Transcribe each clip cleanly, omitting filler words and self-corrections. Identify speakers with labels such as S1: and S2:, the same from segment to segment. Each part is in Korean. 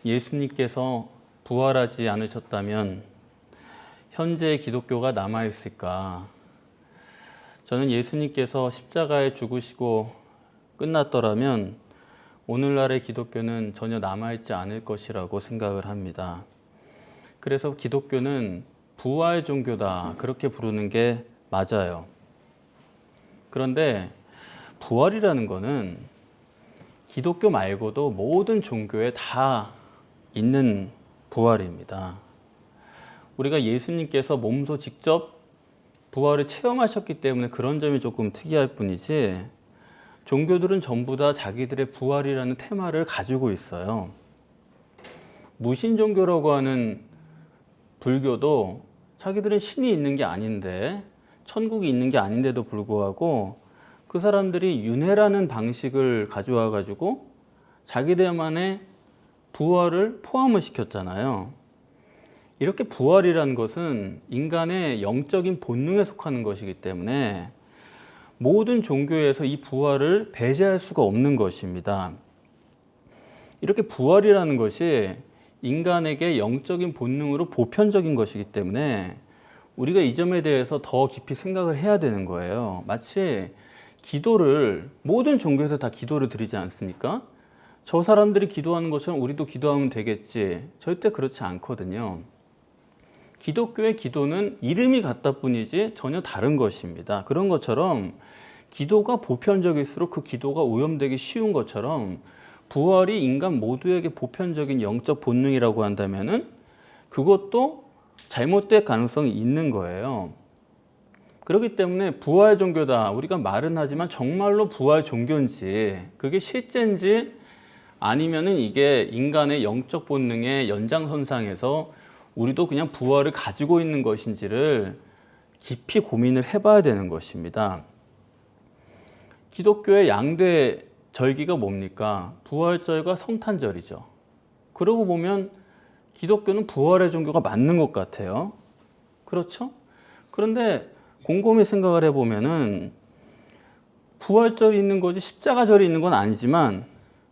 S1: 예수님께서 부활하지 않으셨다면 현재의 기독교가 남아있을까? 저는 예수님께서 십자가에 죽으시고 끝났더라면 오늘날의 기독교는 전혀 남아있지 않을 것이라고 생각을 합니다. 그래서 기독교는 부활 종교다, 그렇게 부르는 게 맞아요. 그런데 부활이라는 거는 기독교 말고도 모든 종교에 다 있는 부활입니다. 우리가 예수님께서 몸소 직접 부활을 체험하셨기 때문에 그런 점이 조금 특이할 뿐이지, 종교들은 전부 다 자기들의 부활이라는 테마를 가지고 있어요. 무신종교라고 하는 불교도 자기들은 신이 있는 게 아닌데, 천국이 있는 게 아닌데도 불구하고 그 사람들이 윤회라는 방식을 가져와 가지고 자기들만의 부활을 포함을 시켰잖아요. 이렇게 부활이라는 것은 인간의 영적인 본능에 속하는 것이기 때문에 모든 종교에서 이 부활을 배제할 수가 없는 것입니다. 이렇게 부활이라는 것이 인간에게 영적인 본능으로 보편적인 것이기 때문에 우리가 이 점에 대해서 더 깊이 생각을 해야 되는 거예요. 마치 기도를 모든 종교에서 다 기도를 드리지 않습니까? 저 사람들이 기도하는 것처럼 우리도 기도하면 되겠지. 절대 그렇지 않거든요. 기독교의 기도는 이름이 같다 뿐이지 전혀 다른 것입니다. 그런 것처럼 기도가 보편적일수록 그 기도가 오염되기 쉬운 것처럼 부활이 인간 모두에게 보편적인 영적 본능이라고 한다면은 그것도 잘못될 가능성이 있는 거예요. 그렇기 때문에 부활 종교다, 우리가 말은 하지만 정말로 부활 종교인지, 그게 실제인지 아니면은 이게 인간의 영적 본능의 연장선상에서 우리도 그냥 부활을 가지고 있는 것인지를 깊이 고민을 해봐야 되는 것입니다. 기독교의 양대 절기가 뭡니까? 부활절과 성탄절이죠. 그러고 보면 기독교는 부활의 종교가 맞는 것 같아요. 그렇죠? 그런데 곰곰이 생각을 해보면은 부활절이 있는 거지 십자가절이 있는 건 아니지만,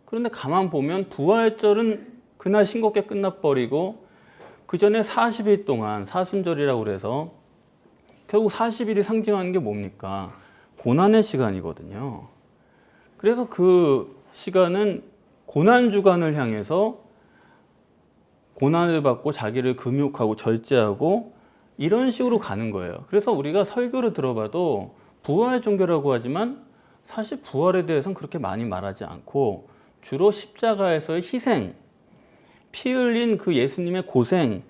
S1: 그런데 가만 보면 부활절은 그날 싱겁게 끝나버리고 그 전에 40일 동안 사순절이라고 그래서 결국 40일이 상징하는 게 뭡니까? 고난의 시간이거든요. 그래서 그 시간은 고난주간을 향해서 고난을 받고 자기를 금욕하고 절제하고 이런 식으로 가는 거예요. 그래서 우리가 설교를 들어봐도 부활 종교라고 하지만 사실 부활에 대해서는 그렇게 많이 말하지 않고 주로 십자가에서의 희생, 피 흘린 그 예수님의 고생,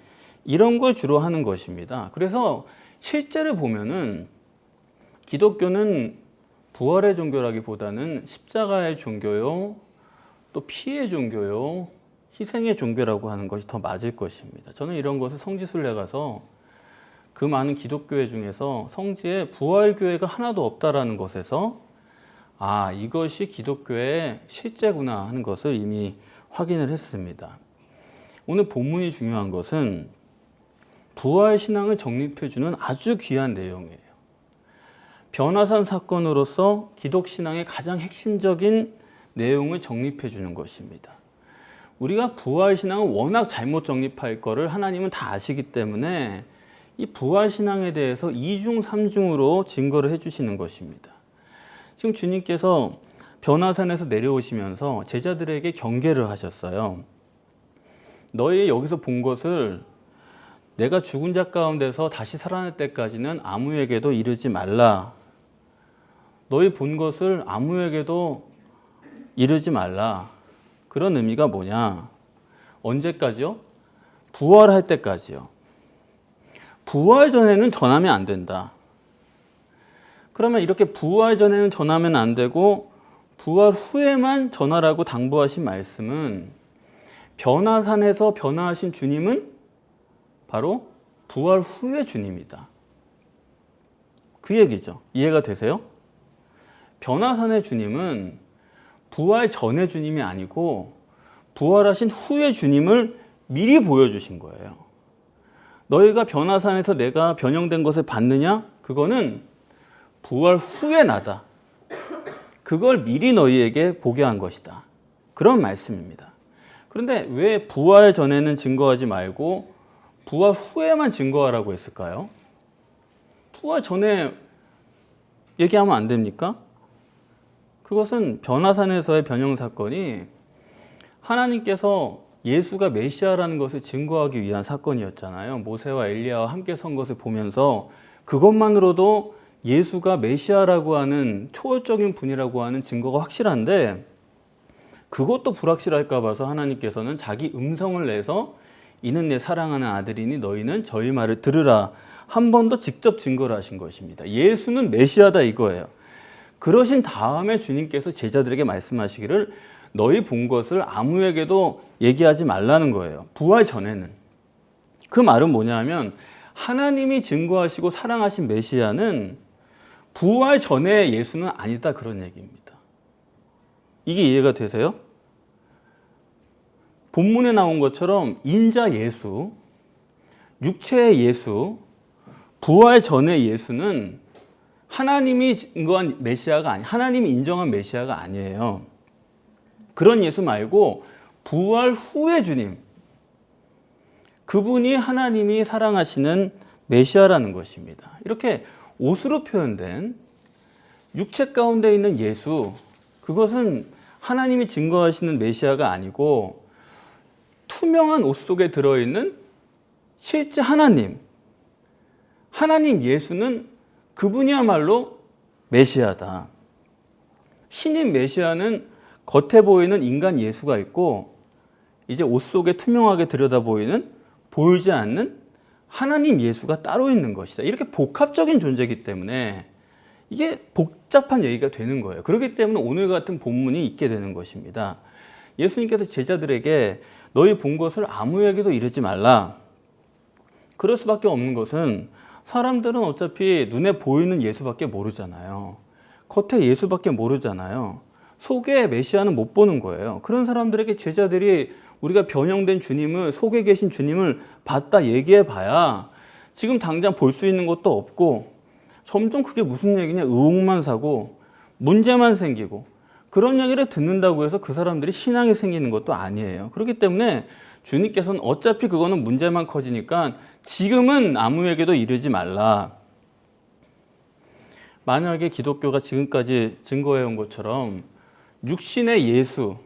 S1: 이런 걸 주로 하는 것입니다. 그래서 실제로 보면은 기독교는 부활의 종교라기보다는 십자가의 종교요, 또 피의 종교요, 희생의 종교라고 하는 것이 더 맞을 것입니다. 저는 이런 것을 성지순례 가서 그 많은 기독교회 중에서 성지에 부활교회가 하나도 없다라는 것에서 아, 이것이 기독교의 실제구나 하는 것을 이미 확인을 했습니다. 오늘 본문이 중요한 것은 부활신앙을 정립해주는 아주 귀한 내용이에요. 변화산 사건으로서 기독신앙의 가장 핵심적인 내용을 정립해주는 것입니다. 우리가 부활신앙을 워낙 잘못 정립할 거를 하나님은 다 아시기 때문에 이 부활신앙에 대해서 2중, 3중으로 증거를 해주시는 것입니다. 지금 주님께서 변화산에서 내려오시면서 제자들에게 경계를 하셨어요. 너희 여기서 본 것을 내가 죽은 자 가운데서 다시 살아날 때까지는 아무에게도 이르지 말라. 너희 본 것을 아무에게도 이르지 말라. 그런 의미가 뭐냐? 언제까지요? 부활할 때까지요. 부활 전에는 전하면 안 된다. 그러면 이렇게 부활 전에는 전하면 안 되고 부활 후에만 전하라고 당부하신 말씀은 변화산에서 변화하신 주님은 바로 부활 후의 주님이다. 그 얘기죠. 이해가 되세요? 변화산의 주님은 부활 전의 주님이 아니고 부활하신 후의 주님을 미리 보여주신 거예요. 너희가 변화산에서 내가 변형된 것을 봤느냐? 그거는 부활 후에 나다. 그걸 미리 너희에게 보게 한 것이다. 그런 말씀입니다. 그런데 왜 부활 전에는 증거하지 말고 부활 후에만 증거하라고 했을까요? 부활 전에 얘기하면 안 됩니까? 그것은 변화산에서의 변형 사건이 하나님께서 예수가 메시아라는 것을 증거하기 위한 사건이었잖아요. 모세와 엘리야와 함께 선 것을 보면서 그것만으로도 예수가 메시아라고 하는 초월적인 분이라고 하는 증거가 확실한데, 그것도 불확실할까 봐서 하나님께서는 자기 음성을 내서 이는 내 사랑하는 아들이니 너희는 저희 말을 들으라, 한 번 더 직접 증거를 하신 것입니다. 예수는 메시아다 이거예요. 그러신 다음에 주님께서 제자들에게 말씀하시기를 너희 본 것을 아무에게도 얘기하지 말라는 거예요. 부활 전에는. 그 말은 뭐냐면 하나님이 증거하시고 사랑하신 메시아는 부활 전에 예수는 아니다, 그런 얘기입니다. 이게 이해가 되세요? 본문에 나온 것처럼 인자 예수, 육체의 예수, 부활 전의 예수는 하나님이 증거한 메시아가 아니, 하나님이 인정한 메시아가 아니에요. 그런 예수 말고 부활 후의 주님, 그분이 하나님이 사랑하시는 메시아라는 것입니다. 이렇게 옷으로 표현된 육체 가운데 있는 예수, 그것은 하나님이 증거하시는 메시아가 아니고 투명한 옷 속에 들어있는 실제 하나님 예수는 그분이야말로 메시아다. 신인 메시아는 겉에 보이는 인간 예수가 있고 이제 옷 속에 투명하게 들여다 보이는 보이지 않는 하나님 예수가 따로 있는 것이다. 이렇게 복합적인 존재이기 때문에 이게 복잡한 얘기가 되는 거예요. 그렇기 때문에 오늘 같은 본문이 있게 되는 것입니다. 예수님께서 제자들에게 너희 본 것을 아무에게도 이르지 말라. 그럴 수밖에 없는 것은 사람들은 어차피 눈에 보이는 예수밖에 모르잖아요. 겉에 예수밖에 모르잖아요. 속에 메시아는 못 보는 거예요. 그런 사람들에게 제자들이 우리가 변형된 주님을, 속에 계신 주님을 봤다 얘기해 봐야 지금 당장 볼 수 있는 것도 없고 점점 그게 무슨 얘기냐, 의혹만 사고 문제만 생기고, 그런 얘기를 듣는다고 해서 그 사람들이 신앙이 생기는 것도 아니에요. 그렇기 때문에 주님께서는 어차피 그거는 문제만 커지니까 지금은 아무에게도 이르지 말라. 만약에 기독교가 지금까지 증거해온 것처럼 육신의 예수,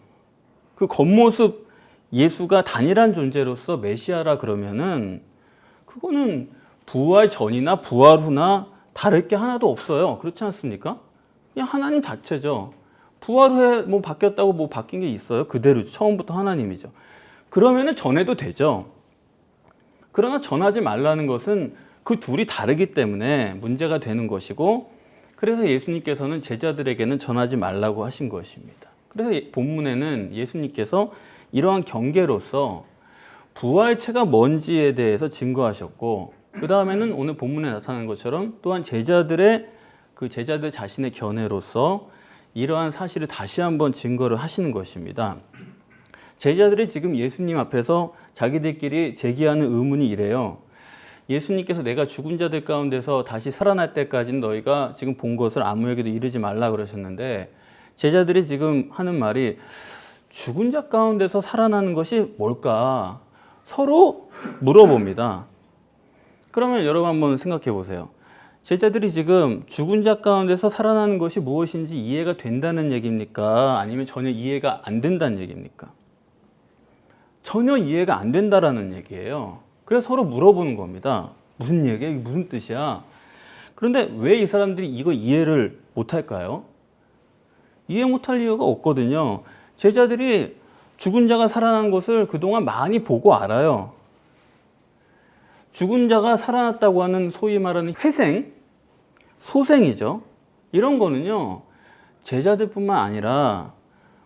S1: 그 겉모습 예수가 단일한 존재로서 메시아라 그러면은 그거는 부활 전이나 부활 후나 다를 게 하나도 없어요. 그렇지 않습니까? 그냥 하나님 자체죠. 부활 후에 뭐 바뀌었다고 뭐 바뀐 게 있어요? 그대로죠. 처음부터 하나님이죠. 그러면은 전해도 되죠. 그러나 전하지 말라는 것은 그 둘이 다르기 때문에 문제가 되는 것이고, 그래서 예수님께서는 제자들에게는 전하지 말라고 하신 것입니다. 그래서 본문에는 예수님께서 이러한 경계로서 부활체가 뭔지에 대해서 증거하셨고, 그 다음에는 오늘 본문에 나타난 것처럼 또한 제자들 자신의 견해로서 이러한 사실을 다시 한번 증거를 하시는 것입니다. 제자들이 지금 예수님 앞에서 자기들끼리 제기하는 의문이 이래요. 예수님께서 내가 죽은 자들 가운데서 다시 살아날 때까지는 너희가 지금 본 것을 아무에게도 이르지 말라 그러셨는데, 제자들이 지금 하는 말이 죽은 자 가운데서 살아나는 것이 뭘까? 서로 물어봅니다. 그러면 여러분 한번 생각해 보세요. 제자들이 지금 죽은 자 가운데서 살아나는 것이 무엇인지 이해가 된다는 얘기입니까? 아니면 전혀 이해가 안 된다는 얘기입니까? 전혀 이해가 안 된다라는 얘기예요. 그래서 서로 물어보는 겁니다. 무슨 얘기야? 이게 무슨 뜻이야? 그런데 왜 이 사람들이 이거 이해를 못할까요? 이해 못할 이유가 없거든요. 제자들이 죽은 자가 살아난 것을 그동안 많이 보고 알아요. 죽은 자가 살아났다고 하는 소위 말하는 회생, 소생이죠. 이런 거는요, 제자들뿐만 아니라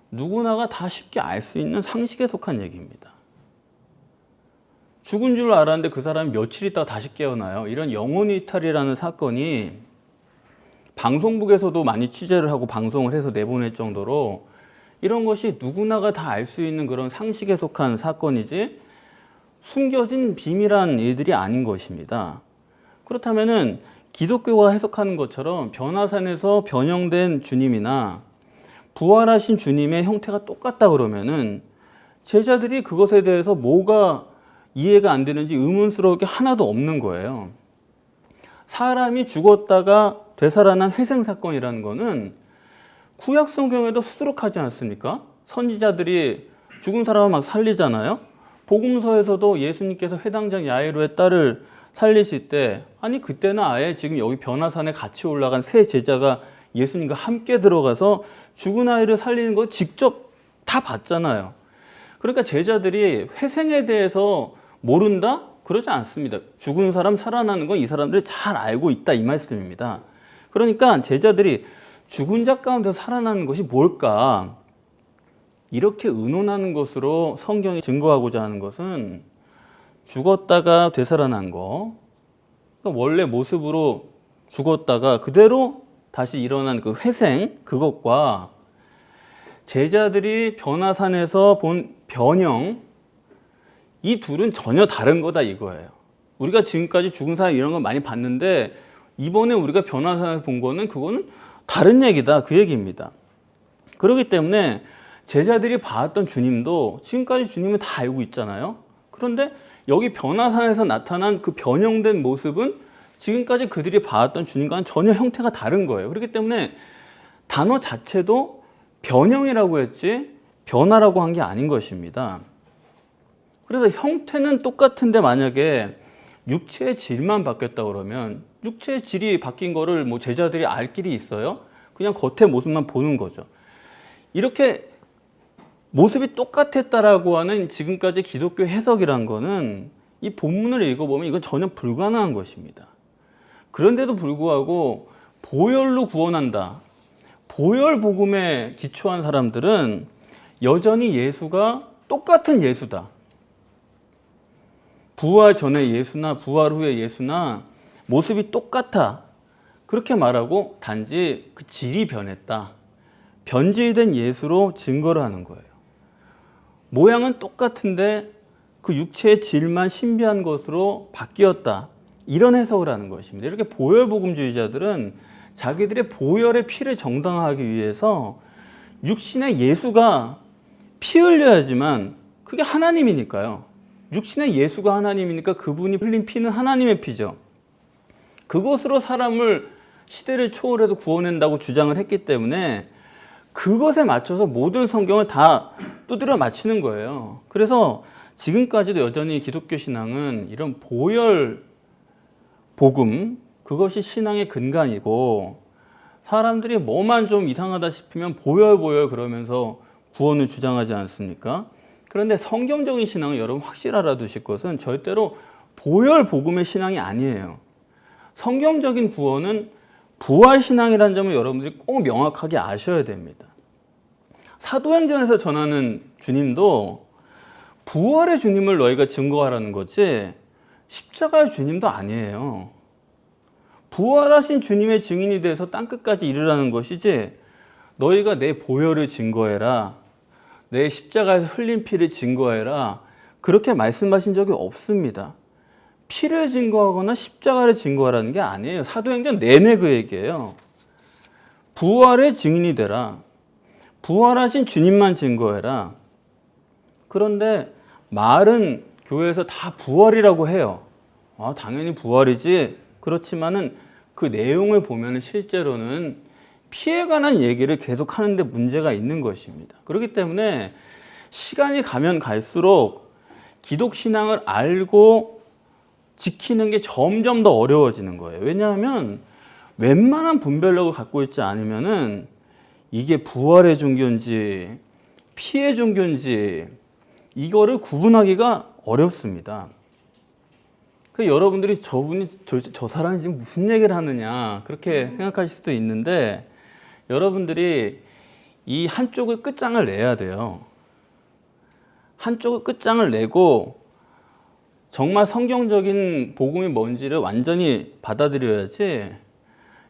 S1: 누구나가 다 쉽게 알 수 있는 상식에 속한 얘기입니다. 죽은 줄 알았는데 그 사람이 며칠 있다가 다시 깨어나요. 이런 영혼이탈이라는 사건이 방송국에서도 많이 취재를 하고 방송을 해서 내보낼 정도로 이런 것이 누구나가 다 알 수 있는 그런 상식에 속한 사건이지 숨겨진 비밀한 일들이 아닌 것입니다. 그렇다면은 기독교가 해석하는 것처럼 변화산에서 변형된 주님이나 부활하신 주님의 형태가 똑같다 그러면은 제자들이 그것에 대해서 뭐가 이해가 안 되는지 의문스러울 게 하나도 없는 거예요. 사람이 죽었다가 되살아난 회생사건이라는 거는 구약 성경에도 수두룩하지 않습니까? 선지자들이 죽은 사람을 막 살리잖아요. 복음서에서도 예수님께서 회당장 야이로의 딸을 살리실 때, 아니 그때는 아예 지금 여기 변화산에 같이 올라간 세 제자가 예수님과 함께 들어가서 죽은 아이를 살리는 거 직접 다 봤잖아요. 그러니까 제자들이 회생에 대해서 모른다? 그러지 않습니다. 죽은 사람 살아나는 건 이 사람들이 잘 알고 있다, 이 말씀입니다. 그러니까 제자들이 죽은 자 가운데 살아나는 것이 뭘까? 이렇게 의논하는 것으로 성경이 증거하고자 하는 것은 죽었다가 되살아난 거, 그러니까 원래 모습으로 죽었다가 그대로 다시 일어난 그 회생, 그것과 제자들이 변화산에서 본 변형, 이 둘은 전혀 다른 거다 이거예요. 우리가 지금까지 죽은 사람 이런 거 많이 봤는데 이번에 우리가 변화산에서 본 거는 그거는 다른 얘기다, 그 얘기입니다. 그렇기 때문에 제자들이 봤던 주님도 지금까지 주님은 다 알고 있잖아요. 그런데 여기 변화산에서 나타난 그 변형된 모습은 지금까지 그들이 봤던 주님과는 전혀 형태가 다른 거예요. 그렇기 때문에 단어 자체도 변형이라고 했지 변화라고 한 게 아닌 것입니다. 그래서 형태는 똑같은데 만약에 육체의 질만 바뀌었다 그러면 육체의 질이 바뀐 거를 뭐 제자들이 알 길이 있어요? 그냥 겉의 모습만 보는 거죠. 이렇게 모습이 똑같았다라고 하는 지금까지 기독교 해석이란 거는 이 본문을 읽어보면 이건 전혀 불가능한 것입니다. 그런데도 불구하고 보혈로 구원한다. 보혈 복음에 기초한 사람들은 여전히 예수가 똑같은 예수다. 부활 전의 예수나 부활 후의 예수나 모습이 똑같아. 그렇게 말하고 단지 그 질이 변했다. 변질된 예수로 증거를 하는 거예요. 모양은 똑같은데 그 육체의 질만 신비한 것으로 바뀌었다. 이런 해석을 하는 것입니다. 이렇게 보혈복음주의자들은 자기들의 보혈의 피를 정당화하기 위해서 육신의 예수가 피 흘려야지만 그게 하나님이니까요. 육신의 예수가 하나님이니까 그분이 흘린 피는 하나님의 피죠. 그것으로 사람을 시대를 초월해서 구원한다고 주장을 했기 때문에 그것에 맞춰서 모든 성경을 다 두드려 맞히는 거예요. 그래서 지금까지도 여전히 기독교 신앙은 이런 보혈 복음, 그것이 신앙의 근간이고 사람들이 뭐만 좀 이상하다 싶으면 보혈 그러면서 구원을 주장하지 않습니까? 그런데 성경적인 신앙은 여러분 확실히 알아두실 것은 절대로 보혈 복음의 신앙이 아니에요. 성경적인 구원은 부활 신앙이라는 점을 여러분들이 꼭 명확하게 아셔야 됩니다. 사도행전에서 전하는 주님도 부활의 주님을 너희가 증거하라는 거지 십자가의 주님도 아니에요. 부활하신 주님의 증인이 돼서 땅끝까지 이르라는 것이지 너희가 내 보혈을 증거해라, 내 십자가에 흘린 피를 증거해라, 그렇게 말씀하신 적이 없습니다. 피를 증거하거나 십자가를 증거하라는 게 아니에요. 사도행전 내내 그 얘기예요. 부활의 증인이 되라. 부활하신 주님만 증거해라. 그런데 말은 교회에서 다 부활이라고 해요. 당연히 부활이지. 그렇지만은 그 내용을 보면 실제로는 피에 관한 얘기를 계속 하는데 문제가 있는 것입니다. 그렇기 때문에 시간이 가면 갈수록 기독신앙을 알고 지키는 게 점점 더 어려워지는 거예요. 왜냐하면 웬만한 분별력을 갖고 있지 않으면은 이게 부활의 종교인지 피의 종교인지 이거를 구분하기가 어렵습니다. 그 여러분들이 저 사람이 지금 무슨 얘기를 하느냐 그렇게 생각하실 수도 있는데 여러분들이 이 한쪽을 끝장을 내야 돼요. 한쪽을 끝장을 내고 정말 성경적인 복음이 뭔지를 완전히 받아들여야지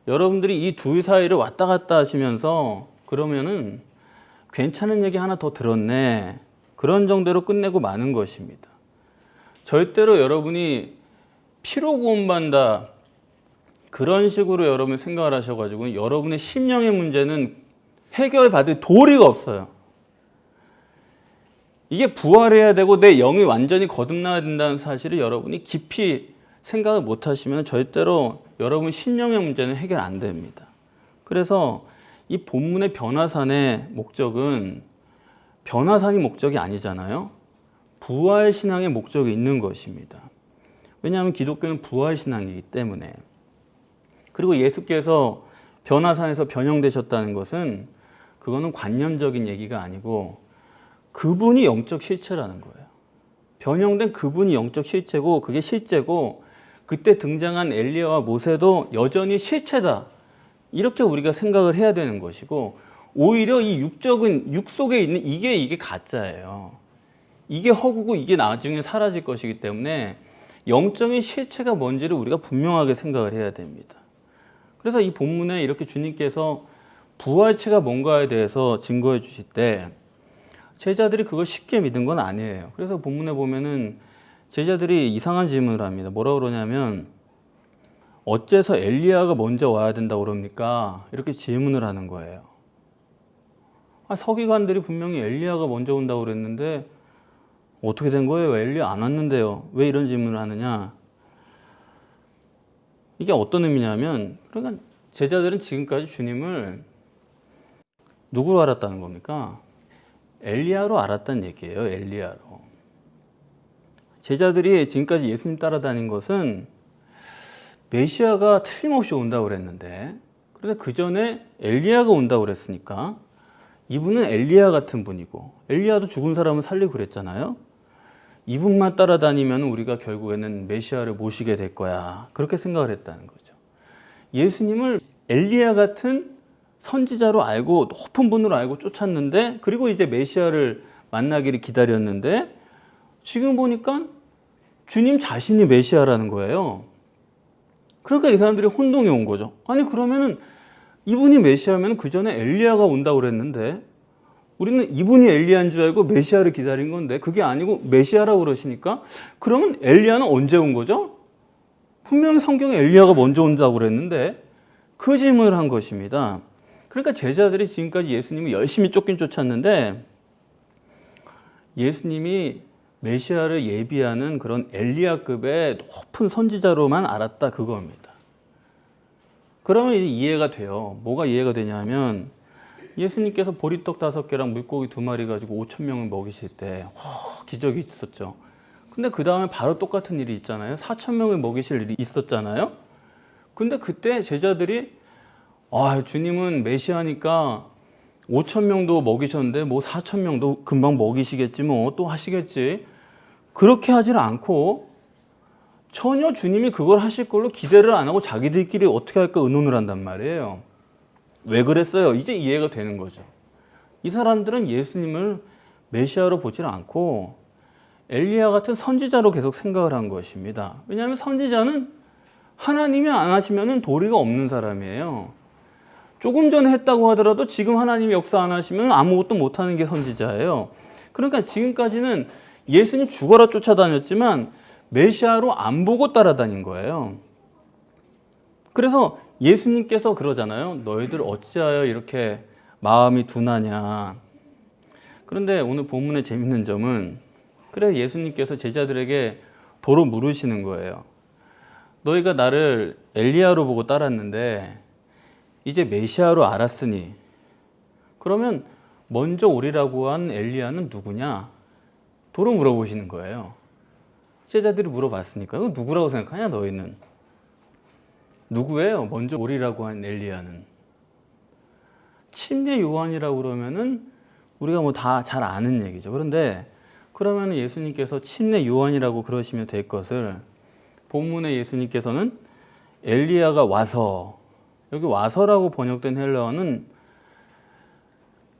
S1: 여러분들이 이 둘 사이를 왔다 갔다 하시면서 그러면은 괜찮은 얘기 하나 더 들었네 그런 정도로 끝내고 마는 것입니다. 절대로 여러분이 피로 구원받는다 그런 식으로 여러분이 생각을 하셔가지고 여러분의 심령의 문제는 해결받을 도리가 없어요. 이게 부활해야 되고 내 영이 완전히 거듭나야 된다는 사실을 여러분이 깊이 생각을 못 하시면 절대로 여러분 심령의 문제는 해결 안 됩니다. 그래서 이 본문의 변화산의 목적은 변화산이 목적이 아니잖아요. 부활신앙의 목적이 있는 것입니다. 왜냐하면 기독교는 부활신앙이기 때문에. 그리고 예수께서 변화산에서 변형되셨다는 것은 그거는 관념적인 얘기가 아니고 그분이 영적 실체라는 거예요. 변형된 그분이 영적 실체고 그게 실제고 그때 등장한 엘리야와 모세도 여전히 실체다. 이렇게 우리가 생각을 해야 되는 것이고 오히려 이 육적인 육 속에 있는 이게 가짜예요. 이게 허구고 이게 나중에 사라질 것이기 때문에 영적인 실체가 뭔지를 우리가 분명하게 생각을 해야 됩니다. 그래서 이 본문에 이렇게 주님께서 부활체가 뭔가에 대해서 증거해 주실 때 제자들이 그걸 쉽게 믿은 건 아니에요. 그래서 본문에 보면은 제자들이 이상한 질문을 합니다. 뭐라고 그러냐면 어째서 엘리야가 먼저 와야 된다고 그럽니까? 이렇게 질문을 하는 거예요. 서기관들이 분명히 엘리야가 먼저 온다고 그랬는데 어떻게 된 거예요? 엘리야 안 왔는데요. 왜 이런 질문을 하느냐? 이게 어떤 의미냐면 그러니까 제자들은 지금까지 주님을 누구로 알았다는 겁니까? 엘리야로 알았다는 얘기예요. 엘리야로. 제자들이 지금까지 예수님 따라다닌 것은 메시아가 틀림없이 온다고 그랬는데 그런데 그 전에 엘리야가 온다고 그랬으니까 이분은 엘리야 같은 분이고 엘리야도 죽은 사람을 살리고 그랬잖아요. 이분만 따라다니면 우리가 결국에는 메시아를 모시게 될 거야. 그렇게 생각을 했다는 거죠. 예수님을 엘리야 같은 선지자로 알고 높은 분으로 알고 쫓았는데 그리고 이제 메시아를 만나기를 기다렸는데 지금 보니까 주님 자신이 메시아라는 거예요. 그러니까 이 사람들이 혼동이 온 거죠. 아니 그러면은 이분이 메시아면 그 전에 엘리야가 온다고 그랬는데 우리는 이분이 엘리야인 줄 알고 메시아를 기다린 건데 그게 아니고 메시아라고 그러시니까 그러면 엘리야는 언제 온 거죠? 분명히 성경에 엘리야가 먼저 온다고 그랬는데 그 질문을 한 것입니다. 그러니까 제자들이 지금까지 예수님을 열심히 쫓긴 쫓았는데 예수님이 메시아를 예비하는 그런 엘리야급의 높은 선지자로만 알았다 그겁니다. 그러면 이제 이해가 돼요. 뭐가 이해가 되냐면 예수님께서 보리떡 5개랑 물고기 2마리 가지고 5,000명을 먹이실 때 기적이 있었죠. 근데 그 다음에 바로 똑같은 일이 있잖아요. 4,000명을 먹이실 일이 있었잖아요. 근데 그때 제자들이 주님은 메시아니까 5,000명도 먹이셨는데 뭐 4,000명도 금방 먹이시겠지 뭐 또 하시겠지. 그렇게 하질 않고 전혀 주님이 그걸 하실 걸로 기대를 안 하고 자기들끼리 어떻게 할까 의논을 한단 말이에요. 왜 그랬어요? 이제 이해가 되는 거죠. 이 사람들은 예수님을 메시아로 보질 않고 엘리야 같은 선지자로 계속 생각을 한 것입니다. 왜냐하면 선지자는 하나님이 안 하시면 도리가 없는 사람이에요. 조금 전에 했다고 하더라도 지금 하나님이 역사 안 하시면 아무것도 못하는 게 선지자예요. 그러니까 지금까지는 예수님 죽어라 쫓아다녔지만 메시아로 안 보고 따라다닌 거예요. 그래서 예수님께서 그러잖아요. 너희들 어찌하여 이렇게 마음이 둔하냐. 그런데 오늘 본문의 재밌는 점은 그래 예수님께서 제자들에게 도로 물으시는 거예요. 너희가 나를 엘리야로 보고 따랐는데 이제 메시아로 알았으니 그러면 먼저 오리라고 한 엘리야는 누구냐? 도로 물어보시는 거예요. 제자들이 물어봤으니까 이거 누구라고 생각하냐 너희는? 누구예요? 먼저 오리라고 한 엘리야는. 침례 요한이라고 그러면은 우리가 뭐 다 잘 아는 얘기죠. 그런데 그러면 예수님께서 침례 요한이라고 그러시면 될 것을 본문에 예수님께서는 엘리야가 와서 여기 와서라고 번역된 헬라어는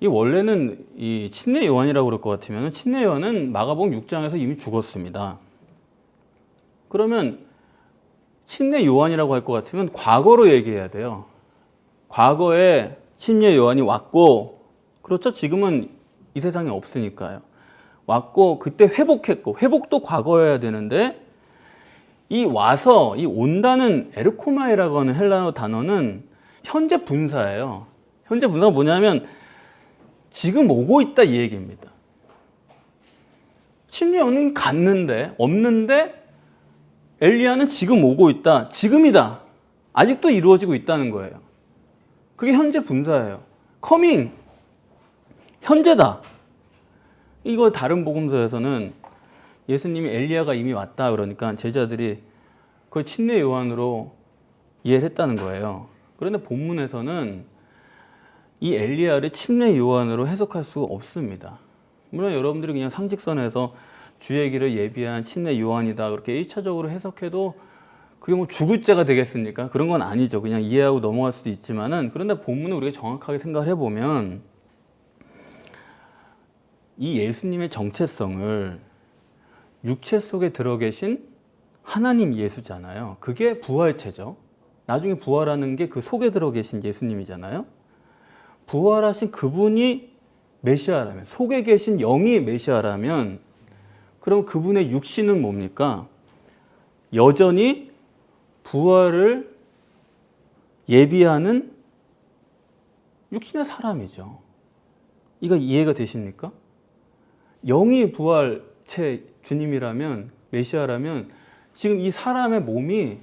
S1: 이 원래는 이 침례 요한이라고 그럴 것 같으면 침례 요한은 마가복음 6장에서 이미 죽었습니다. 그러면 침례 요한이라고 할 것 같으면 과거로 얘기해야 돼요. 과거에 침례 요한이 왔고 그렇죠? 지금은 이 세상에 없으니까요. 왔고 그때 회복했고 회복도 과거여야 되는데 이 와서 이 온다는 에르코마이라고 하는 헬라어 단어는 현재 분사예요. 현재 분사가 뭐냐면 지금 오고 있다 이 얘기입니다. 침례 요한이 갔는데 없는데 엘리야는 지금 오고 있다. 지금이다. 아직도 이루어지고 있다는 거예요. 그게 현재 분사예요. 커밍. 현재다. 이거 다른 복음서에서는 예수님이 엘리야가 이미 왔다 그러니까 제자들이 그걸 침례 요한으로 이해를 했다는 거예요. 그런데 본문에서는 이 엘리야를 침례 요한으로 해석할 수가 없습니다. 물론 여러분들이 그냥 상식선에서 주의 길을 예비한 침례 요한이다 그렇게 1차적으로 해석해도 그게 뭐 죽을 죄가 되겠습니까? 그런 건 아니죠. 그냥 이해하고 넘어갈 수도 있지만은, 그런데 본문을 우리가 정확하게 생각을 해보면 이 예수님의 정체성을 육체 속에 들어 계신 하나님 예수잖아요. 그게 부활체죠. 나중에 부활하는 게 그 속에 들어 계신 예수님이잖아요. 부활하신 그분이 메시아라면, 속에 계신 영이 메시아라면, 그럼 그분의 육신은 뭡니까? 여전히 부활을 예비하는 육신의 사람이죠. 이거 이해가 되십니까? 영이 부활체 주님이라면, 메시아라면 지금 이 사람의 몸이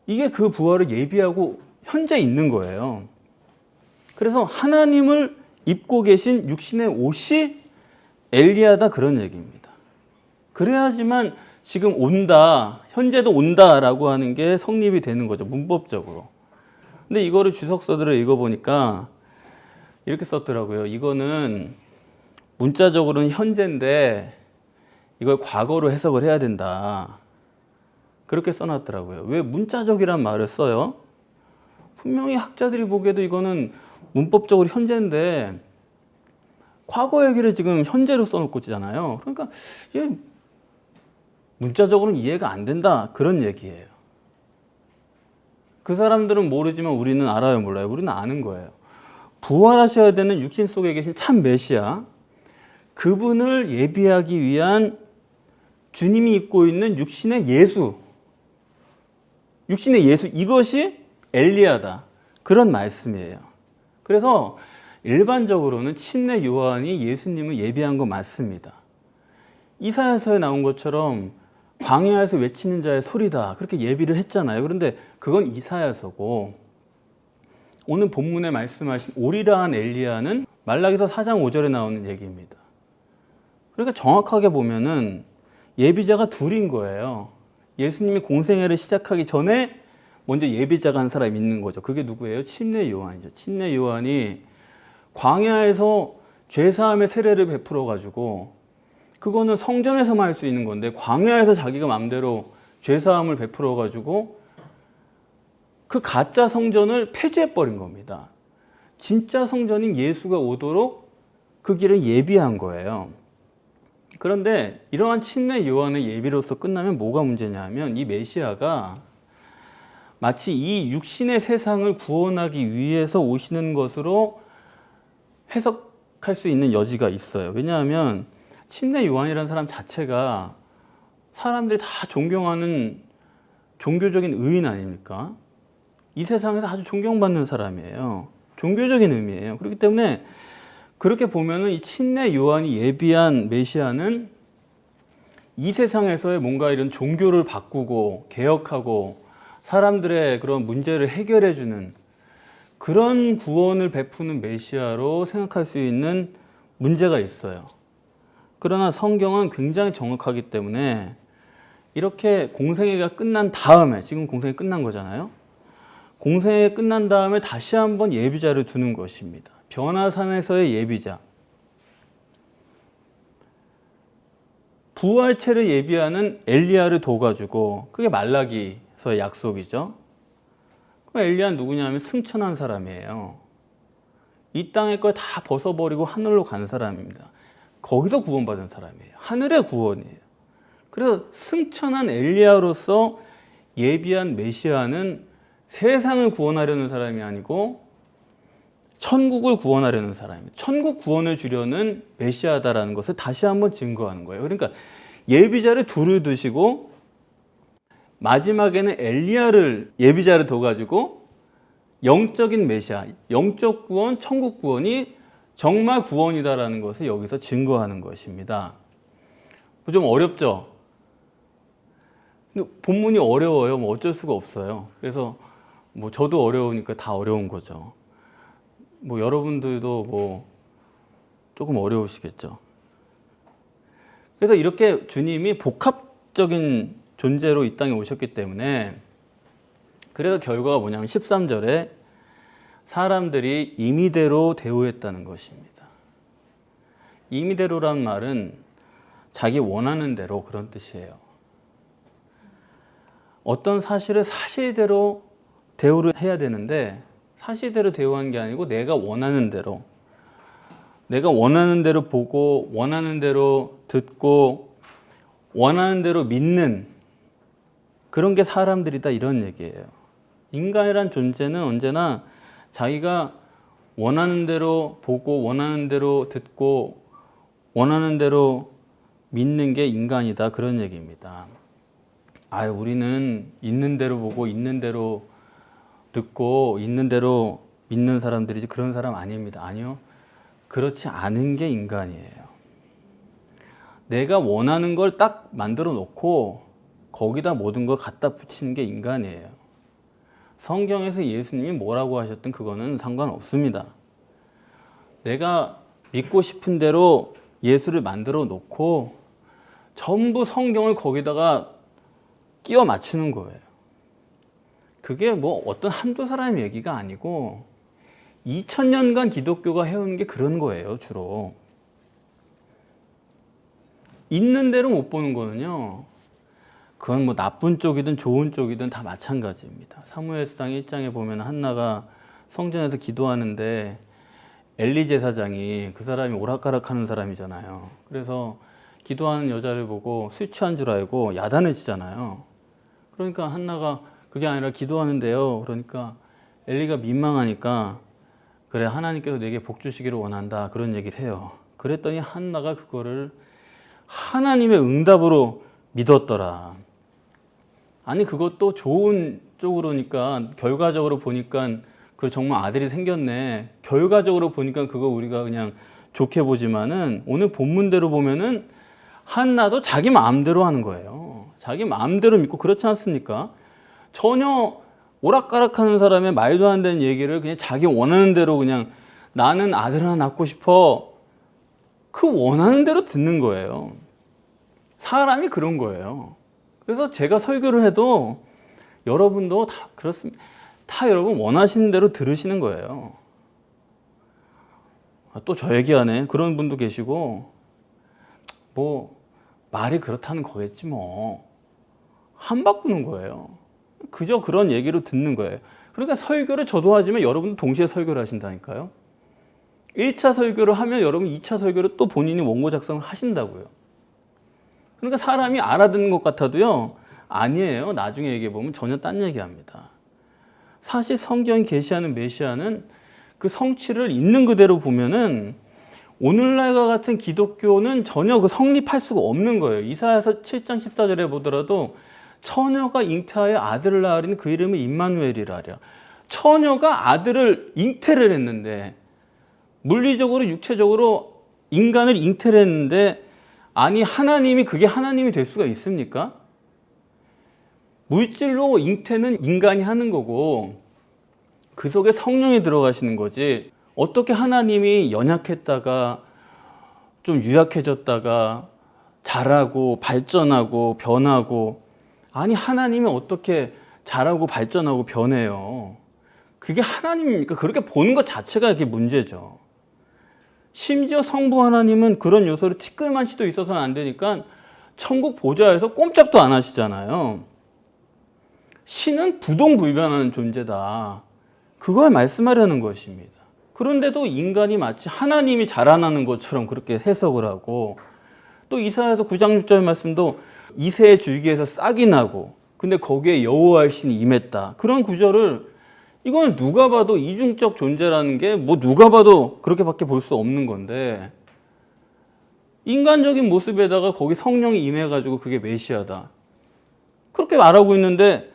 S1: 이게 그 부활을 예비하고 현재 있는 거예요. 그래서 하나님을 입고 계신 육신의 옷이 엘리야다 그런 얘기입니다. 그래야지만 지금 온다, 현재도 온다라고 하는 게 성립이 되는 거죠, 문법적으로. 근데 이거를 주석서들을 읽어보니까 이렇게 썼더라고요. 이거는 문자적으로는 현재인데 이걸 과거로 해석을 해야 된다. 그렇게 써놨더라고요. 왜 문자적이란 말을 써요? 분명히 학자들이 보기에도 이거는 문법적으로 현재인데 과거 얘기를 지금 현재로 써놓고 있잖아요. 그러니까 이게 문자적으로는 이해가 안 된다 그런 얘기예요. 그 사람들은 모르지만 우리는 알아요, 몰라요? 우리는 아는 거예요. 부활하셔야 되는 육신 속에 계신 참 메시아, 그분을 예비하기 위한 주님이 입고 있는 육신의 예수, 이것이 엘리야다 그런 말씀이에요. 그래서 일반적으로는 침례 요한이 예수님을 예비한 거 맞습니다. 이사야서에 나온 것처럼 광야에서 외치는 자의 소리다 그렇게 예비를 했잖아요. 그런데 그건 이사야서고, 오늘 본문에 말씀하신 오리라 한 엘리야는 말라기서 4장 5절에 나오는 얘기입니다. 그러니까 정확하게 보면은 예비자가 둘인 거예요. 예수님이 공생애를 시작하기 전에 먼저 예비자가 한 사람이 있는 거죠. 그게 누구예요? 침례 요한이죠. 침례 요한이 광야에서 죄사함의 세례를 베풀어 가지고, 그거는 성전에서만 할 수 있는 건데 광야에서 자기가 마음대로 죄사함을 베풀어 가지고 그 가짜 성전을 폐지해 버린 겁니다. 진짜 성전인 예수가 오도록 그 길을 예비한 거예요. 그런데 이러한 침례 요한의 예비로서 끝나면 뭐가 문제냐 하면, 이 메시아가 마치 이 육신의 세상을 구원하기 위해서 오시는 것으로 해석할 수 있는 여지가 있어요. 왜냐하면 침례 요한이라는 사람 자체가 사람들이 다 존경하는 종교적인 의인 아닙니까? 이 세상에서 아주 존경받는 사람이에요. 종교적인 의미예요. 그렇기 때문에 그렇게 보면은 이 침례 요한이 예비한 메시아는 이 세상에서의 뭔가 이런 종교를 바꾸고 개혁하고 사람들의 그런 문제를 해결해주는 그런 구원을 베푸는 메시아로 생각할 수 있는 문제가 있어요. 그러나 성경은 굉장히 정확하기 때문에 이렇게 공생애가 끝난 다음에, 지금 공생애 끝난 거잖아요. 공생애 끝난 다음에 다시 한번 예비자를 두는 것입니다. 변화산에서의 예비자. 부활체를 예비하는 엘리야를 둬가지고, 그게 말라기서의 약속이죠. 그 엘리야는 누구냐면 승천한 사람이에요. 이 땅의 걸 다 벗어버리고 하늘로 간 사람입니다. 거기서 구원받은 사람이에요. 하늘의 구원이에요. 그래서 승천한 엘리야로서 예비한 메시아는 세상을 구원하려는 사람이 아니고 천국을 구원하려는 사람입니다. 천국 구원을 주려는 메시아다라는 것을 다시 한번 증거하는 거예요. 그러니까 예비자를 둘을 두시고 마지막에는 엘리야를 예비자를 둬가지고 영적인 메시아, 영적 구원, 천국 구원이 정말 구원이다라는 것을 여기서 증거하는 것입니다. 좀 어렵죠? 근데 본문이 어려워요. 뭐 어쩔 수가 없어요. 그래서 뭐 저도 어려우니까 다 어려운 거죠. 뭐 여러분들도 뭐 조금 어려우시겠죠. 그래서 이렇게 주님이 복합적인 존재로 이 땅에 오셨기 때문에 그래서 결과가 뭐냐면 13절에 사람들이 임의대로 대우했다는 것입니다. 임의대로란 말은 자기 원하는 대로 그런 뜻이에요. 어떤 사실을 사실대로 대우를 해야 되는데 사실대로 대우한 게 아니고 내가 원하는 대로 보고 원하는 대로 듣고 원하는 대로 믿는 그런 게 사람들이다 이런 얘기예요. 인간이란 존재는 언제나 자기가 원하는 대로 보고 원하는 대로 듣고 원하는 대로 믿는 게 인간이다 그런 얘기입니다. 우리는 있는 대로 보고 있는 대로 듣고 있는 대로 믿는 사람들이지 그런 사람 아닙니다. 아니요. 그렇지 않은 게 인간이에요. 내가 원하는 걸 딱 만들어 놓고 거기다 모든 걸 갖다 붙이는 게 인간이에요. 성경에서 예수님이 뭐라고 하셨든 그거는 상관없습니다. 내가 믿고 싶은 대로 예수를 만들어 놓고 전부 성경을 거기다가 끼워 맞추는 거예요. 그게 뭐 어떤 한두 사람의 얘기가 아니고 2000년간 기독교가 해온 게 그런 거예요, 주로. 있는 대로 못 보는 거는요, 그건 뭐 나쁜 쪽이든 좋은 쪽이든 다 마찬가지입니다. 사무엘상 1장에 보면 한나가 성전에서 기도하는데 엘리 제사장이 그 사람이 오락가락하는 사람이잖아요. 그래서 기도하는 여자를 보고 술 취한 줄 알고 야단을 치잖아요. 그러니까 한나가 그게 아니라 기도하는데요. 그러니까 엘리가 민망하니까 그래 하나님께서 내게 복 주시기를 원한다 그런 얘기를 해요. 그랬더니 한나가 그거를 하나님의 응답으로 믿었더라. 아니 그것도 좋은 쪽으로니까 결과적으로 보니까 그 정말 아들이 생겼네. 결과적으로 보니까 그거 우리가 그냥 좋게 보지만은 오늘 본문대로 보면은 한나도 자기 마음대로 하는 거예요. 자기 마음대로 믿고 그렇지 않습니까? 전혀 오락가락하는 사람의 말도 안 되는 얘기를 그냥 자기 원하는 대로 그냥 나는 아들 하나 낳고 싶어. 그 원하는 대로 듣는 거예요. 사람이 그런 거예요. 그래서 제가 설교를 해도 여러분도 다 그렇습니다. 다 여러분 원하시는 대로 들으시는 거예요. 또 저 얘기하네. 그런 분도 계시고 뭐 말이 그렇다는 거겠지 뭐. 한 바꾸는 거예요. 그저 그런 얘기로 듣는 거예요. 그러니까 설교를 저도 하지만 여러분도 동시에 설교를 하신다니까요. 1차 설교를 하면 여러분 2차 설교를 또 본인이 원고 작성을 하신다고요. 그러니까 사람이 알아듣는 것 같아도요. 아니에요. 나중에 얘기해 보면 전혀 딴 얘기합니다. 사실 성경이 계시하는 메시아는 그 성취를 있는 그대로 보면은 오늘날과 같은 기독교는 전혀 그 성립할 수가 없는 거예요. 이사야서 7장 14절에 보더라도 처녀가 잉태하여 아들을 낳으리니 그 이름은 임마누엘이라 하랴. 처녀가 아들을 잉태를 했는데 물리적으로 육체적으로 인간을 잉태를 했는데 아니 하나님이 그게 하나님이 될 수가 있습니까? 물질로 잉태는 인간이 하는 거고 그 속에 성령이 들어가시는 거지 어떻게 하나님이 연약했다가 좀 유약해졌다가 자라고 발전하고 변하고 아니 하나님이 어떻게 자라고 발전하고 변해요? 그게 하나님입니까? 그렇게 보는 것 자체가 이게 문제죠. 심지어 성부 하나님은 그런 요소를 티끌만치도 있어서는 안 되니까 천국 보좌에서 꼼짝도 안 하시잖아요. 신은 부동불변하는 존재다. 그걸 말씀하려는 것입니다. 그런데도 인간이 마치 하나님이 자라나는 것처럼 그렇게 해석을 하고 또 이사야서 9장 6절 말씀도 이새의 줄기에서 싹이 나고 근데 거기에 여호와의 신이 임했다. 그런 구절을 이거는 누가 봐도 이중적 존재라는 게 뭐 누가 봐도 그렇게밖에 볼 수 없는 건데 인간적인 모습에다가 거기 성령이 임해가지고 그게 메시아다. 그렇게 말하고 있는데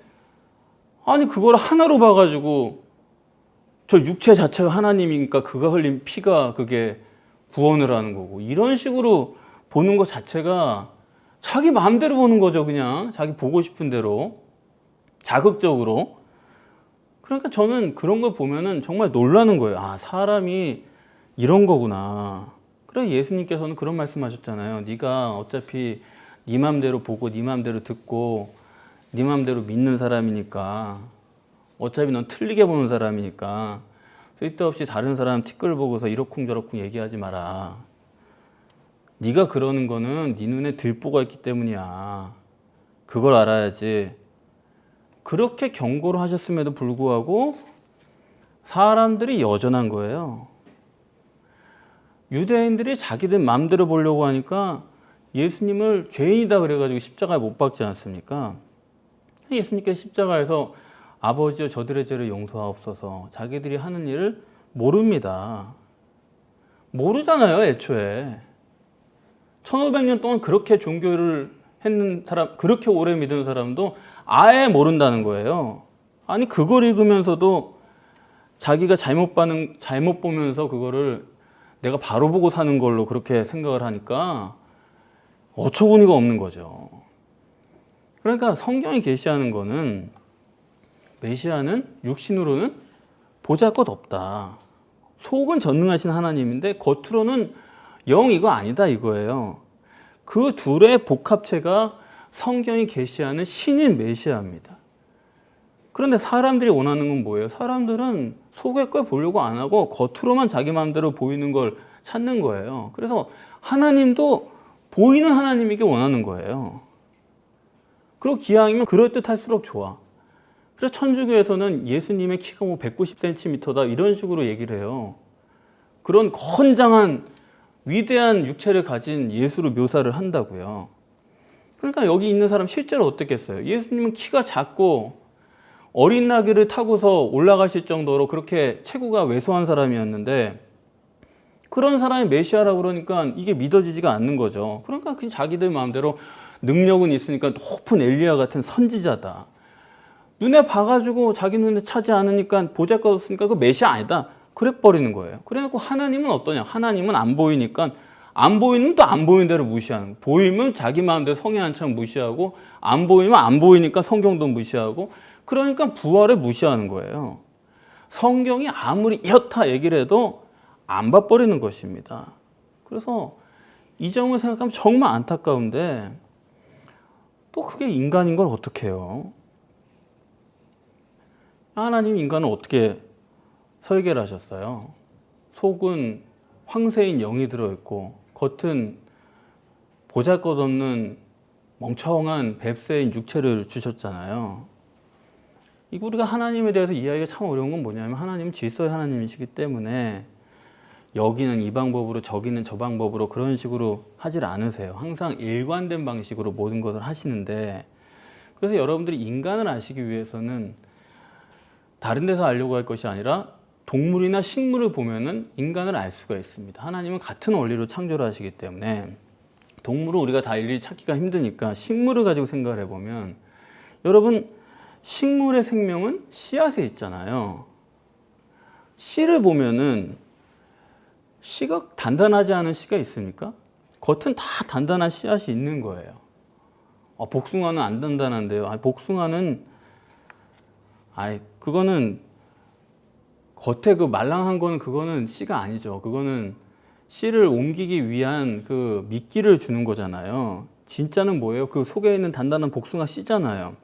S1: 아니 그걸 하나로 봐가지고 저 육체 자체가 하나님이니까 그가 흘린 피가 그게 구원을 하는 거고 이런 식으로 보는 것 자체가 자기 마음대로 보는 거죠. 그냥 자기 보고 싶은 대로 자극적으로. 그러니까 저는 그런 걸 보면은 정말 놀라는 거예요. 아, 사람이 이런 거구나. 그래, 예수님께서는 그런 말씀하셨잖아요. 네가 어차피 네 맘대로 보고 네 맘대로 듣고 네 맘대로 믿는 사람이니까, 어차피 넌 틀리게 보는 사람이니까 쓸데없이 다른 사람 티끌 보고서 이러쿵저러쿵 얘기하지 마라. 네가 그러는 거는 네 눈에 들보가 있기 때문이야. 그걸 알아야지. 그렇게 경고를 하셨음에도 불구하고 사람들이 여전한 거예요. 유대인들이 자기들 마음대로 보려고 하니까 예수님을 죄인이다 그래가지고 십자가에 못 박지 않습니까? 예수님께서 십자가에서 아버지여 저들의 죄를 용서하옵소서, 자기들이 하는 일을 모릅니다. 모르잖아요, 애초에. 1500년 동안 그렇게 종교를 했는 사람, 그렇게 오래 믿은 사람도 아예 모른다는 거예요. 아니, 그걸 읽으면서도 자기가 잘못 보면서 그거를 내가 바로 보고 사는 걸로 그렇게 생각을 하니까 어처구니가 없는 거죠. 그러니까 성경이 계시하는 거는 메시아는 육신으로는 보잘것없다. 속은 전능하신 하나님인데 겉으로는 영 이거 아니다 이거예요. 그 둘의 복합체가 성경이 계시하는 신인 메시아입니다. 그런데 사람들이 원하는 건 뭐예요? 사람들은 속의 걸 보려고 안 하고 겉으로만 자기 마음대로 보이는 걸 찾는 거예요. 그래서 하나님도 보이는 하나님이게 원하는 거예요. 그리고 기왕이면 그럴듯할수록 좋아. 그래서 천주교에서는 예수님의 키가 뭐 190cm다 이런 식으로 얘기를 해요. 그런 건장한 위대한 육체를 가진 예수로 묘사를 한다고요. 그러니까 여기 있는 사람 실제로 어떻겠어요? 예수님은 키가 작고 어린 나귀를 타고서 올라가실 정도로 그렇게 체구가 왜소한 사람이었는데, 그런 사람이 메시아라고 그러니까 이게 믿어지지가 않는 거죠. 그러니까 그냥 자기들 마음대로 능력은 있으니까 높은 엘리야 같은 선지자다. 눈에 봐가지고 자기 눈에 차지 않으니까 보잘것없으니까 그 메시아 아니다. 그래 버리는 거예요. 그래놓고 하나님은 어떠냐? 하나님은 안 보이니까 안 보이면 또 안 보이는 대로 무시하는 거예요. 보이면 자기 마음대로 성에 한참 무시하고, 안 보이면 안 보이니까 성경도 무시하고, 그러니까 부활을 무시하는 거예요. 성경이 아무리 이렇다 얘기를 해도 안 봐버리는 것입니다. 그래서 이 점을 생각하면 정말 안타까운데, 또 그게 인간인 걸 어떻게 해요? 하나님이 인간을 어떻게 설계를 하셨어요? 속은 황새인 영이 들어있고 겉은 보잘것없는 멍청한 뱁새인 육체를 주셨잖아요. 이거 우리가 하나님에 대해서 이해하기가 참 어려운 건 뭐냐면, 하나님은 질서의 하나님이시기 때문에 여기는 이 방법으로 저기는 저 방법으로 그런 식으로 하질 않으세요. 항상 일관된 방식으로 모든 것을 하시는데, 그래서 여러분들이 인간을 아시기 위해서는 다른 데서 알려고 할 것이 아니라 동물이나 식물을 보면은 인간을 알 수가 있습니다. 하나님은 같은 원리로 창조를 하시기 때문에 동물을 우리가 다 일일이 찾기가 힘드니까 식물을 가지고 생각을 해보면, 여러분, 식물의 생명은 씨앗에 있잖아요. 씨를 보면은 씨가 단단하지 않은 씨가 있습니까? 겉은 다 단단한 씨앗이 있는 거예요. 복숭아는 안 단단한데요. 복숭아는 그거는 겉에 그 말랑한 거는 그거는 씨가 아니죠. 그거는 씨를 옮기기 위한 그 미끼를 주는 거잖아요. 진짜는 뭐예요? 그 속에 있는 단단한 복숭아 씨잖아요.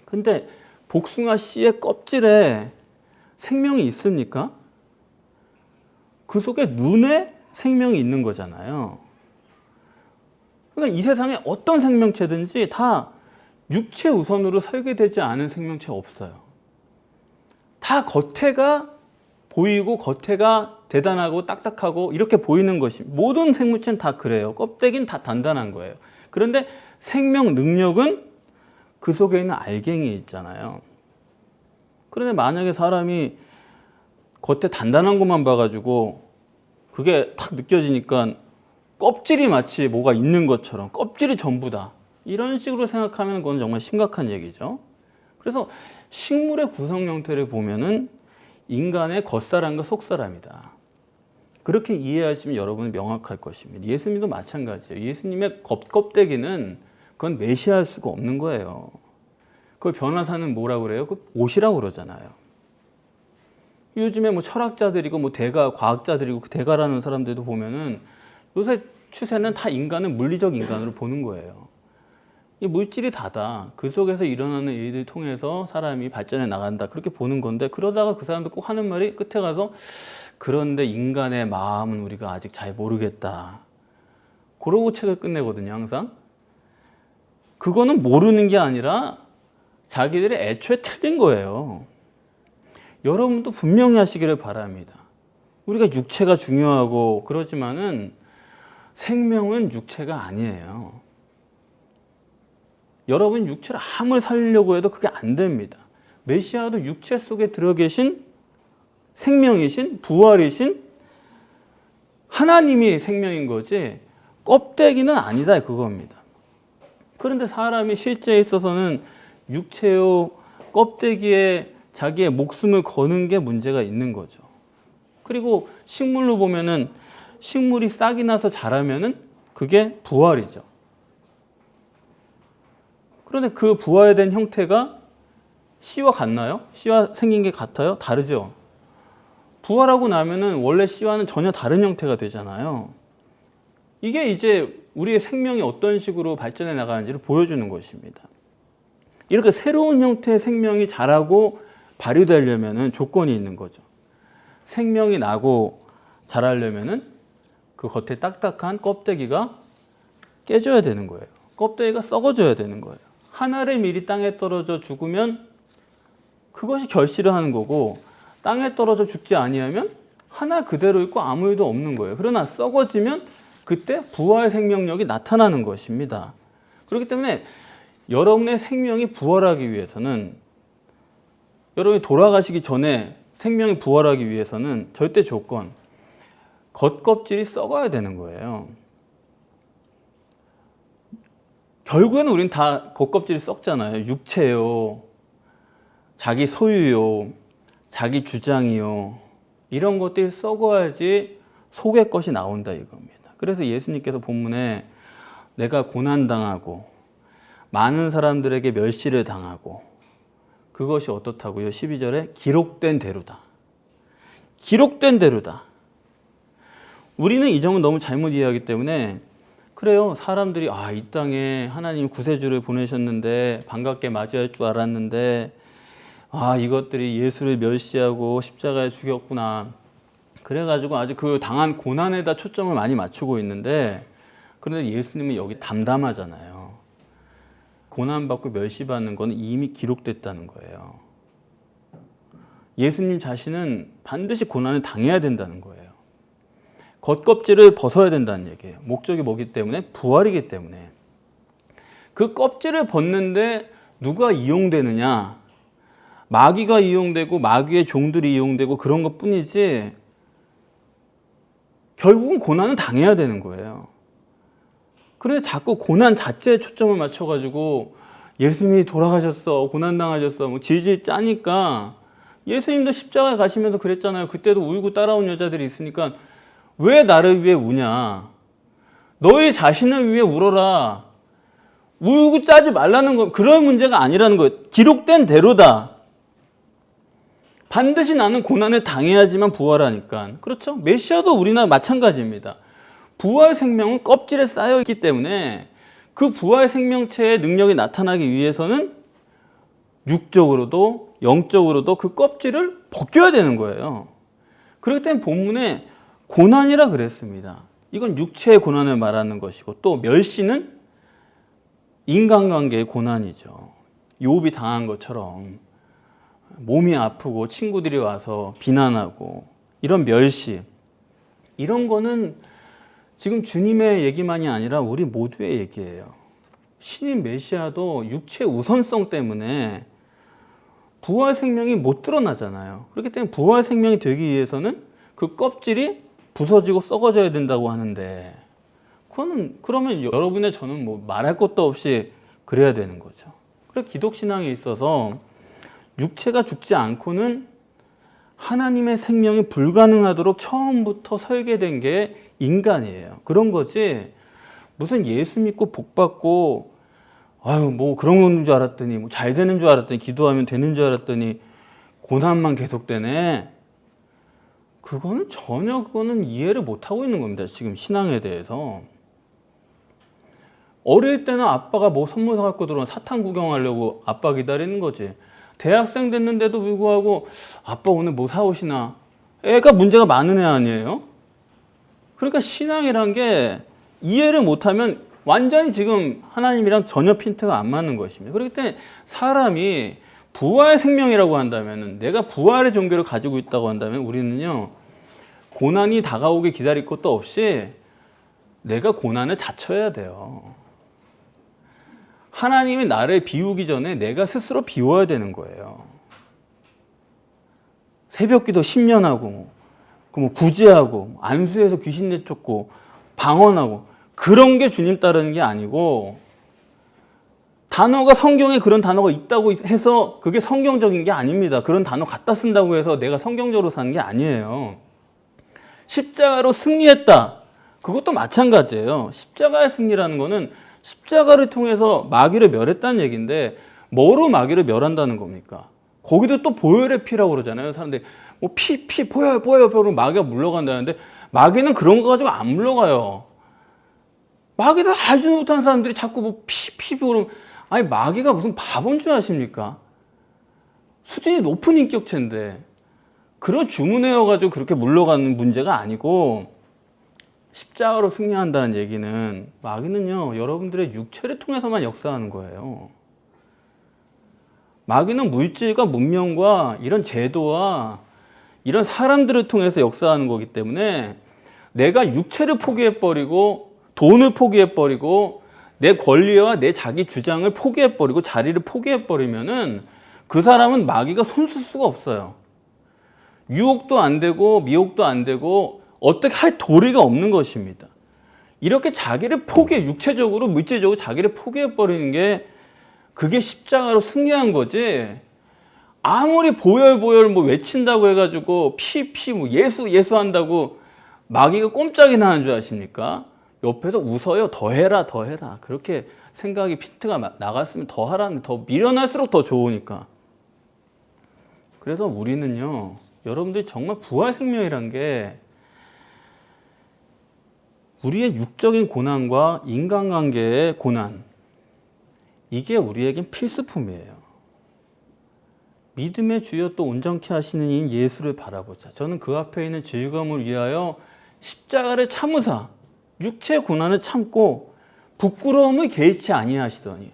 S1: 근데 복숭아 씨의 껍질에 생명이 있습니까? 그 속에 눈에 생명이 있는 거잖아요. 그러니까 이 세상에 어떤 생명체든지 다 육체 우선으로 설계되지 않은 생명체 없어요. 다 겉에가 보이고 겉에가 대단하고 딱딱하고 이렇게 보이는 것이, 모든 생물체는 다 그래요. 껍데기는 다 단단한 거예요. 그런데 생명 능력은 그 속에 있는 알갱이에 있잖아요. 그런데 만약에 사람이 겉에 단단한 것만 봐가지고 그게 탁 느껴지니까 껍질이 마치 뭐가 있는 것처럼, 껍질이 전부다, 이런 식으로 생각하면 그건 정말 심각한 얘기죠. 그래서 식물의 구성 형태를 보면은 인간의 겉사람과 속사람이다. 그렇게 이해하시면 여러분은 명확할 것입니다. 예수님도 마찬가지예요. 예수님의 껍데기는 그건 메시아할 수가 없는 거예요. 그 변호사는 뭐라고 그래요? 그 옷이라고 그러잖아요. 요즘에 뭐 철학자들이고 뭐 대가, 과학자들이고 그 대가라는 사람들도 보면은 요새 추세는 다 인간은 물리적 인간으로 보는 거예요. 이 물질이 다다. 그 속에서 일어나는 일을 통해서 사람이 발전해 나간다. 그렇게 보는 건데 그러다가 그 사람도 꼭 하는 말이 끝에 가서 그런데 인간의 마음은 우리가 아직 잘 모르겠다. 그러고 책을 끝내거든요, 항상. 그거는 모르는 게 아니라 자기들이 애초에 틀린 거예요. 여러분도 분명히 하시기를 바랍니다. 우리가 육체가 중요하고 그러지만은 생명은 육체가 아니에요. 여러분 육체를 아무리 살리려고 해도 그게 안 됩니다. 메시아도 육체 속에 들어 계신 생명이신 부활이신 하나님이 생명인 거지 껍데기는 아니다 그겁니다. 그런데 사람이 실제에 있어서는 육체요 껍데기에 자기의 목숨을 거는 게 문제가 있는 거죠. 그리고 식물로 보면은 식물이 싹이 나서 자라면은 그게 부활이죠. 그런데 그 부활된 형태가 씨와 같나요? 씨와 생긴 게 같아요? 다르죠. 부활하고 나면은 원래 씨와는 전혀 다른 형태가 되잖아요. 이게 이제 우리의 생명이 어떤 식으로 발전해 나가는지를 보여주는 것입니다. 이렇게 새로운 형태의 생명이 자라고 발휘되려면 조건이 있는 거죠. 생명이 나고 자라려면 그 겉에 딱딱한 껍데기가 깨져야 되는 거예요. 껍데기가 썩어져야 되는 거예요. 한 알의 밀이 땅에 떨어져 죽으면 그것이 결실을 하는 거고 땅에 떨어져 죽지 아니하면 하나 그대로 있고 아무 일도 없는 거예요. 그러나 썩어지면 그때 부활 생명력이 나타나는 것입니다. 그렇기 때문에 여러분의 생명이 부활하기 위해서는 여러분이 돌아가시기 전에 생명이 부활하기 위해서는 절대 조건 겉껍질이 썩어야 되는 거예요. 결국에는 우린 다 겉껍질이 썩잖아요. 육체요, 자기 소유요, 자기 주장이요. 이런 것들이 썩어야지 속의 것이 나온다 이겁니다. 그래서 예수님께서 본문에 내가 고난당하고 많은 사람들에게 멸시를 당하고 그것이 어떻다고요? 12절에 기록된 대로다. 기록된 대로다. 우리는 이 점은 너무 잘못 이해하기 때문에 그래요. 사람들이 이 땅에 하나님 구세주를 보내셨는데 반갑게 맞이할 줄 알았는데 이것들이 예수를 멸시하고 십자가에 죽였구나. 그래가지고 아주 그 당한 고난에다 초점을 많이 맞추고 있는데 그런데 예수님은 여기 담담하잖아요. 고난받고 멸시받는 건 이미 기록됐다는 거예요. 예수님 자신은 반드시 고난을 당해야 된다는 거예요. 겉껍질을 벗어야 된다는 얘기예요. 목적이 뭐기 때문에? 부활이기 때문에. 그 껍질을 벗는데 누가 이용되느냐? 마귀가 이용되고 마귀의 종들이 이용되고 그런 것 뿐이지 결국은 고난은 당해야 되는 거예요. 그런데 자꾸 고난 자체에 초점을 맞춰가지고 예수님이 돌아가셨어, 고난당하셨어, 뭐 질질 짜니까 예수님도 십자가에 가시면서 그랬잖아요. 그때도 울고 따라온 여자들이 있으니까 왜 나를 위해 우냐? 너희 자신을 위해 울어라. 울고 짜지 말라는 거 그런 문제가 아니라는 거예요. 기록된 대로다. 반드시 나는 고난을 당해야지만 부활하니까. 그렇죠? 메시아도 우리나 마찬가지입니다. 부활 생명은 껍질에 쌓여 있기 때문에 그 부활 생명체의 능력이 나타나기 위해서는 육적으로도 영적으로도 그 껍질을 벗겨야 되는 거예요. 그렇기 때문에 본문에 고난이라 그랬습니다. 이건 육체의 고난을 말하는 것이고 또 멸시는 인간관계의 고난이죠. 욥이 당한 것처럼 몸이 아프고 친구들이 와서 비난하고 이런 멸시 이런 거는 지금 주님의 얘기만이 아니라 우리 모두의 얘기예요. 신인 메시아도 육체 우선성 때문에 부활 생명이 못 드러나잖아요. 그렇기 때문에 부활 생명이 되기 위해서는 그 껍질이 부서지고 썩어져야 된다고 하는데 그러면 여러분의 저는 뭐 말할 것도 없이 그래야 되는 거죠. 그래서 기독신앙에 있어서 육체가 죽지 않고는 하나님의 생명이 불가능하도록 처음부터 설계된 게 인간이에요. 그런 거지 무슨 예수 믿고 복 받고 아유 뭐 그런 건 줄 알았더니 뭐 잘 되는 줄 알았더니 기도하면 되는 줄 알았더니 고난만 계속되네. 그거는 이해를 못하고 있는 겁니다. 지금 신앙에 대해서. 어릴 때는 아빠가 뭐 선물 사갖고 들어온 사탕 구경하려고 아빠 기다리는 거지. 대학생 됐는데도 불구하고 아빠 오늘 뭐 사오시나. 애가 문제가 많은 애 아니에요? 그러니까 신앙이란 게 이해를 못하면 완전히 지금 하나님이랑 전혀 핀트가 안 맞는 것입니다. 그렇기 때문에 사람이 부활의 생명이라고 한다면, 내가 부활의 종교를 가지고 있다고 한다면 우리는요 고난이 다가오게 기다릴 것도 없이 내가 고난을 자처해야 돼요. 하나님이 나를 비우기 전에 내가 스스로 비워야 되는 거예요. 새벽기도 10년 하고 뭐 구제하고 안수해서 귀신 내쫓고 방언하고 그런 게 주님 따르는 게 아니고, 단어가 성경에 그런 단어가 있다고 해서 그게 성경적인 게 아닙니다. 그런 단어 갖다 쓴다고 해서 내가 성경적으로 사는 게 아니에요. 십자가로 승리했다. 그것도 마찬가지예요. 십자가의 승리라는 거는 십자가를 통해서 마귀를 멸했다는 얘기인데 뭐로 마귀를 멸한다는 겁니까? 거기도 또 보혈의 피라고 그러잖아요. 사람들이 뭐 보혈 마귀가 물러간다는데 마귀는 그런 거 가지고 안 물러가요. 마귀도 알지도 못하는 사람들이 자꾸 뭐 피 그러면 아니 마귀가 무슨 바본 줄 아십니까? 수준이 높은 인격체인데 그런 주문해가지고 그렇게 물러가는 문제가 아니고, 십자가로 승리한다는 얘기는 마귀는요 여러분들의 육체를 통해서만 역사하는 거예요. 마귀는 물질과 문명과 이런 제도와 이런 사람들을 통해서 역사하는 거기 때문에 내가 육체를 포기해버리고 돈을 포기해버리고 내 권리와 내 자기 주장을 포기해버리고 자리를 포기해버리면은 그 사람은 마귀가 손쓸 수가 없어요. 유혹도 안 되고 미혹도 안 되고 어떻게 할 도리가 없는 것입니다. 이렇게 자기를 육체적으로 물질적으로 자기를 포기해버리는 게 그게 십자가로 승리한 거지. 아무리 보혈 뭐 외친다고 해가지고 뭐 예수 한다고 마귀가 꼼짝이나 하는 줄 아십니까? 옆에서 웃어요. 더 해라. 그렇게 생각이 핀트가 나갔으면 더 하라는, 더 미련할수록 더 좋으니까. 그래서 우리는요 여러분들이 정말 부활 생명이란 게 우리의 육적인 고난과 인간관계의 고난, 이게 우리에겐 필수품이에요. 믿음의 주여 또 온전케 하시는 이 예수를 바라보자. 저는 그 앞에 있는 즐거움을 위하여 십자가를 참으사 육체의 고난을 참고 부끄러움을 개의치 아니하시더니,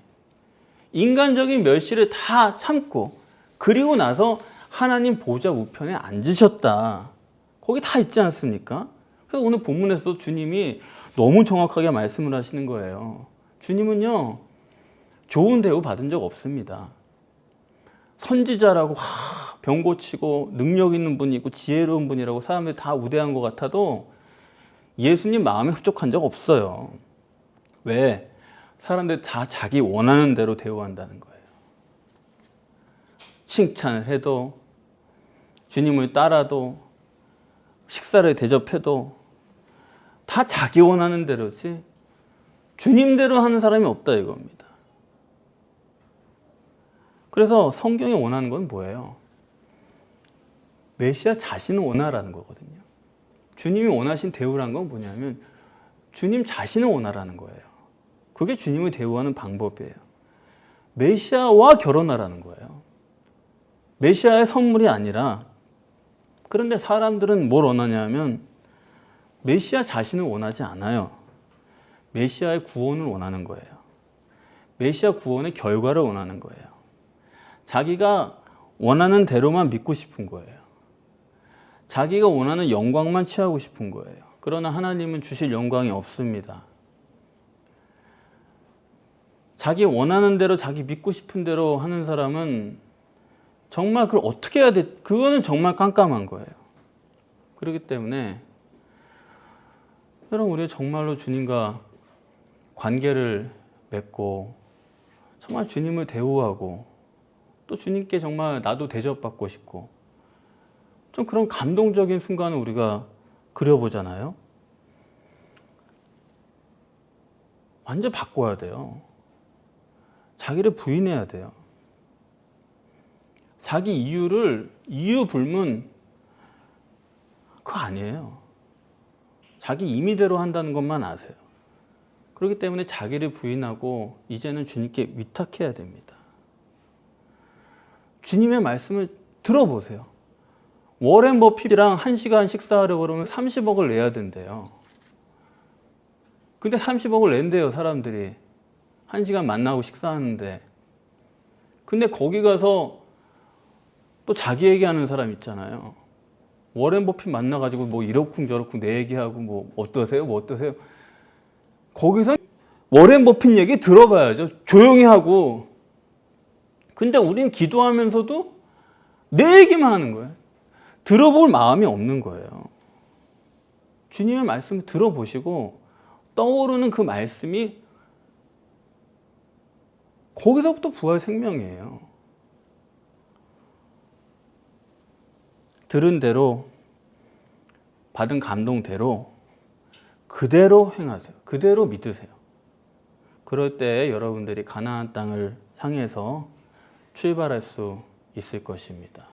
S1: 인간적인 멸시를 다 참고 그리고 나서 하나님 보좌 우편에 앉으셨다. 거기 다 있지 않습니까? 그래서 오늘 본문에서도 주님이 너무 정확하게 말씀을 하시는 거예요. 주님은요 좋은 대우 받은 적 없습니다. 선지자라고 병 고치고 능력 있는 분이고 지혜로운 분이라고 사람들이 다 우대한 것 같아도 예수님 마음에 흡족한 적 없어요. 왜? 사람들이 다 자기 원하는 대로 대우한다는 거예요. 칭찬을 해도 주님을 따라도 식사를 대접해도 다 자기 원하는 대로지 주님대로 하는 사람이 없다 이겁니다. 그래서 성경이 원하는 건 뭐예요? 메시아 자신을 원하라는 거거든요. 주님이 원하신 대우란 건 뭐냐면 주님 자신을 원하라는 거예요. 그게 주님을 대우하는 방법이에요. 메시아와 결혼하라는 거예요. 메시아의 선물이 아니라. 그런데 사람들은 뭘 원하냐면 메시아 자신을 원하지 않아요. 메시아의 구원을 원하는 거예요. 메시아 구원의 결과를 원하는 거예요. 자기가 원하는 대로만 믿고 싶은 거예요. 자기가 원하는 영광만 취하고 싶은 거예요. 그러나 하나님은 주실 영광이 없습니다. 자기 원하는 대로 자기 믿고 싶은 대로 하는 사람은 정말 그걸 어떻게 해야 돼? 그거는 정말 깜깜한 거예요. 그렇기 때문에 여러분 우리가 정말로 주님과 관계를 맺고 정말 주님을 대우하고 또 주님께 정말 나도 대접받고 싶고 좀 그런 감동적인 순간을 우리가 그려보잖아요. 완전 바꿔야 돼요. 자기를 부인해야 돼요. 자기 이유 불문 그거 아니에요. 자기 임의대로 한다는 것만 아세요. 그렇기 때문에 자기를 부인하고 이제는 주님께 위탁해야 됩니다. 주님의 말씀을 들어보세요. 워렌 버핏이랑 1시간 식사하려고 그러면 30억을 내야 된대요. 근데 30억을 낸대요, 사람들이. 1시간 만나고 식사하는데. 근데 거기 가서 또 자기 얘기하는 사람 있잖아요. 워렌 버핏 만나가지고 뭐 이러쿵 저러쿵 내 얘기하고 뭐 어떠세요? 뭐 어떠세요? 거기서 워렌 버핏 얘기 들어봐야죠. 조용히 하고. 근데 우린 기도하면서도 내 얘기만 하는 거예요. 들어볼 마음이 없는 거예요. 주님의 말씀을 들어보시고 떠오르는 그 말씀이 거기서부터 부활 생명이에요. 들은 대로 받은 감동대로 그대로 행하세요. 그대로 믿으세요. 그럴 때 여러분들이 가나안 땅을 향해서 출발할 수 있을 것입니다.